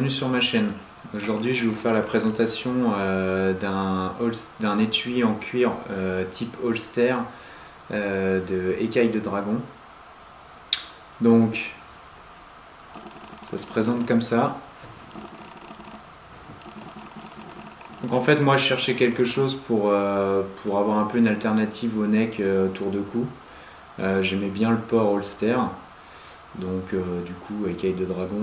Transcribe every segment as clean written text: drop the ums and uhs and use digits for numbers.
bienvenue sur ma chaîne. Aujourd'hui je vais vous faire la présentation d'un étui en cuir type holster de écaille de dragon. Donc ça se présente comme ça. Donc en fait moi je cherchais quelque chose pour avoir un peu une alternative au neck tour de cou. J'aimais bien le port holster. Donc du coup écaille de dragon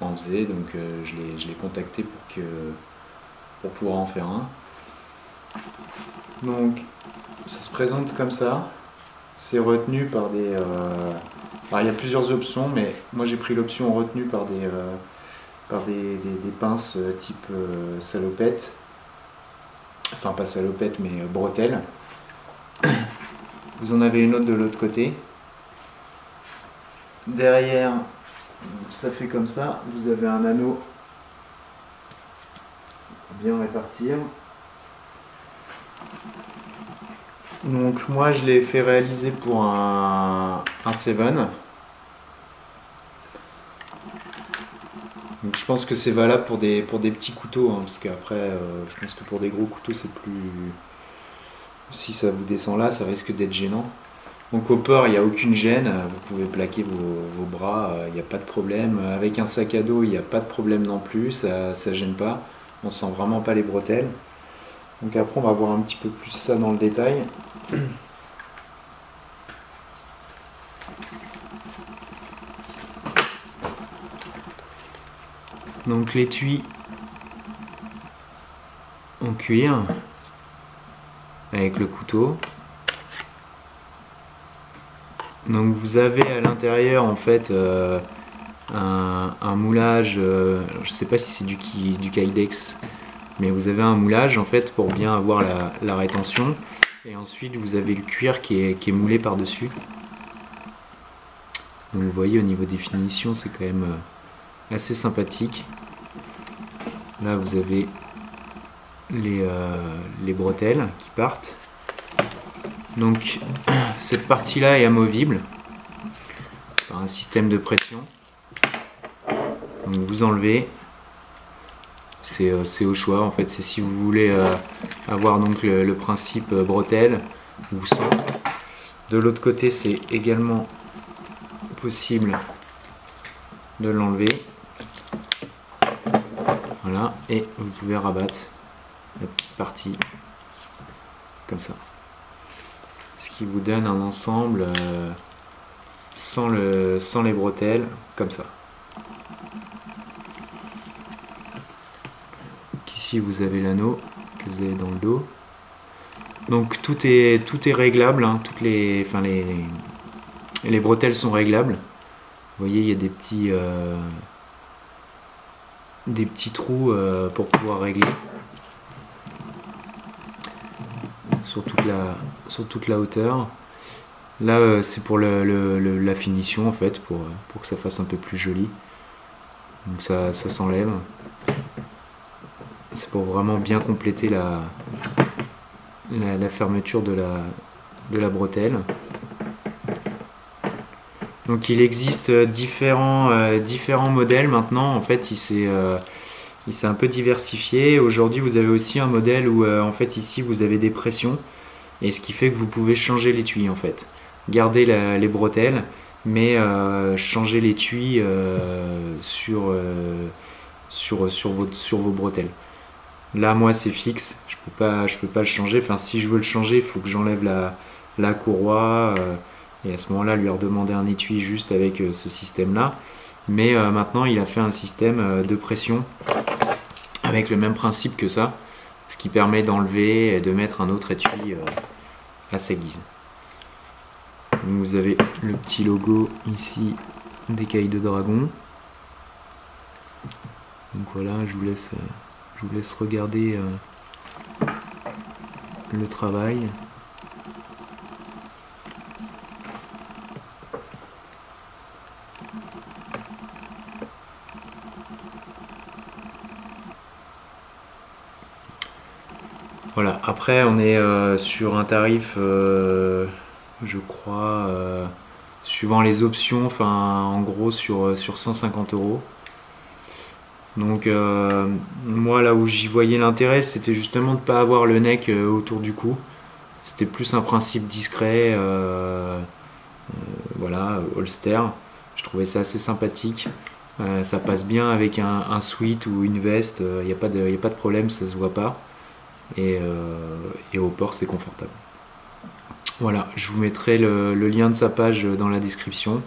en faisait, donc je l'ai contacté pour pouvoir en faire un. Donc ça se présente comme ça, c'est retenu par des... alors, il y a plusieurs options, mais moi j'ai pris l'option retenue par des pinces type salopette, enfin pas salopette mais bretelle. Vous en avez une autre de l'autre côté. Derrière, ça fait comme ça, vous avez un anneau bien répartir. Donc moi je l'ai fait réaliser pour un Seven. Donc je pense que c'est valable pour des petits couteaux, hein, parce qu'après je pense que pour des gros couteaux c'est plus... Si ça vous descend là, ça risque d'être gênant. Donc au port, il n'y a aucune gêne, vous pouvez plaquer vos bras, il n'y a pas de problème. Avec un sac à dos, il n'y a pas de problème non plus, ça ne gêne pas. On sent vraiment pas les bretelles. Donc après, on va voir un petit peu plus ça dans le détail. Donc l'étui en cuir avec le couteau. Donc vous avez à l'intérieur en fait un moulage, je ne sais pas si c'est du Kydex, mais vous avez un moulage en fait pour bien avoir la rétention, et ensuite vous avez le cuir qui est moulé par dessus. Donc vous voyez au niveau des finitions c'est quand même assez sympathique. Là vous avez les bretelles qui partent. Donc cette partie là est amovible par un système de pression. Donc vous enlevez, c'est au choix en fait, c'est si vous voulez avoir donc le principe bretelle ou sans. De l'autre côté c'est également possible de l'enlever. Voilà, et vous pouvez rabattre la petite partie comme ça. Ce qui vous donne un ensemble sans les bretelles, comme ça. Donc ici vous avez l'anneau que vous avez dans le dos. Donc tout est réglable, hein, les bretelles sont réglables. Vous voyez, il y a des petits trous pour pouvoir régler sur toute la hauteur. Là c'est pour la finition en fait, pour que ça fasse un peu plus joli. Donc ça s'enlève. C'est pour vraiment bien compléter la fermeture de la bretelle. Donc il existe différents modèles maintenant. En fait il s'est un peu diversifié. Aujourd'hui vous avez aussi un modèle où en fait ici vous avez des pressions, et ce qui fait que vous pouvez changer l'étui en fait. Garder les bretelles, mais changer l'étui sur vos bretelles. Là moi c'est fixe, je peux pas le changer. Enfin si je veux le changer, il faut que j'enlève la courroie et à ce moment là lui redemander un étui juste avec ce système là. Mais maintenant il a fait un système de pression avec le même principe que ça, ce qui permet d'enlever et de mettre un autre étui à sa guise. Donc vous avez le petit logo ici d'écaille de dragon. Donc voilà, je vous laisse regarder le travail. Voilà, après on est sur un tarif, je crois, suivant les options, enfin en gros sur 150 €. Donc moi là où j'y voyais l'intérêt, c'était justement de ne pas avoir le neck autour du cou. C'était plus un principe discret, voilà, holster. Je trouvais ça assez sympathique. Ça passe bien avec un sweat ou une veste, il n'y a, y a pas de problème, ça se voit pas. Et au port, c'est confortable. Voilà, je vous mettrai le lien de sa page dans la description.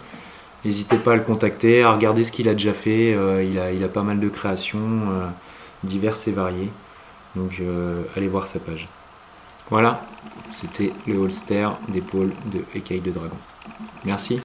N'hésitez pas à le contacter, à regarder ce qu'il a déjà fait. Il a pas mal de créations diverses et variées. Donc allez voir sa page. Voilà, c'était le holster d'épaule de Écaille de Dragon. Merci.